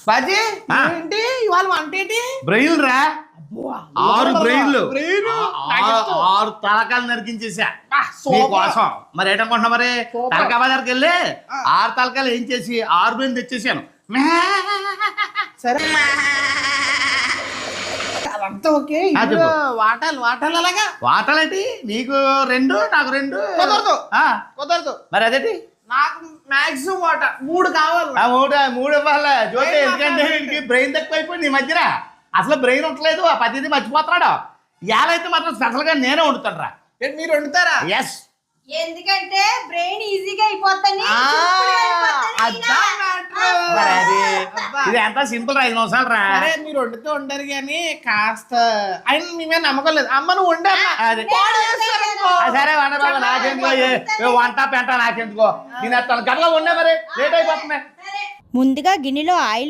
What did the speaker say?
బాజీ ఏంటి ఇవాళ వంట ఏంటి? బ్రెయిన్ రా, 6 బ్రెయిన్లు, నాకు ఇష్టం. 6 తలకాయలు నరికించేసా సూపర్. నీకోసం. మరి ఏంటనుకుంటున్నా, మరి సూపర్. తలకాయ బజార్కి వెళ్ళి 6 తలకాయలు ఏం చేసి 6 బ్రెయిన్ తెచ్చేసాను. సరే అదంతా ఓకే. ఆ, ఇందులో చెప్పు. వాటాలు అలాగా వాటలేంటి? నీకు 2 నాకు 2. కుదరదు. ఆ, కుదరదు. మరి అదేంటి? నాకు మాక్సిమం వాటా 3 కావాలి. ఆ 3 ఇవ్వాలి జ్యోతి. బ్రెయిన్ ఎందుకంటే మాత్రం వీడికి బ్రెయిన్ తక్కువైపోయింది ఈ మధ్యన. అసలు బ్రెయిన్ ఉండలేదు, ఆ పద్ధతి మర్చిపోతున్నాడు. ఇవాళైతే మాత్రం స్పెషల్గా నేనే వండుతాను రా. ఏంటి మీరు వండుతారా? ఎస్. ఎందుకంటే బ్రెయిన్ ఈజీగా అయిపోతుంది. ఆ, సింపుల్గా అయిపోతుంది. అదా matter. మరి అది అబ్బా. ఇది ఎంత సింపుల్ రా, 5 నిమిషాలు రా. సరే మీరు వండుతూ ఉండరు కానీ కాస్త ఆయన మీ మీద నమ్మకం లేదు. అమ్మ నువ్వు వండే అమ్మ. అది. పాడు చేస్తారనుకో. సరే వంట బాబు, నాకెందుకో వంట పెంట నాకెందుకో. నేను గట్ల ఉన్నా మరి లేట్ అయిపోతున్నాయి. ముందుగా గిన్నెలో ఆయిల్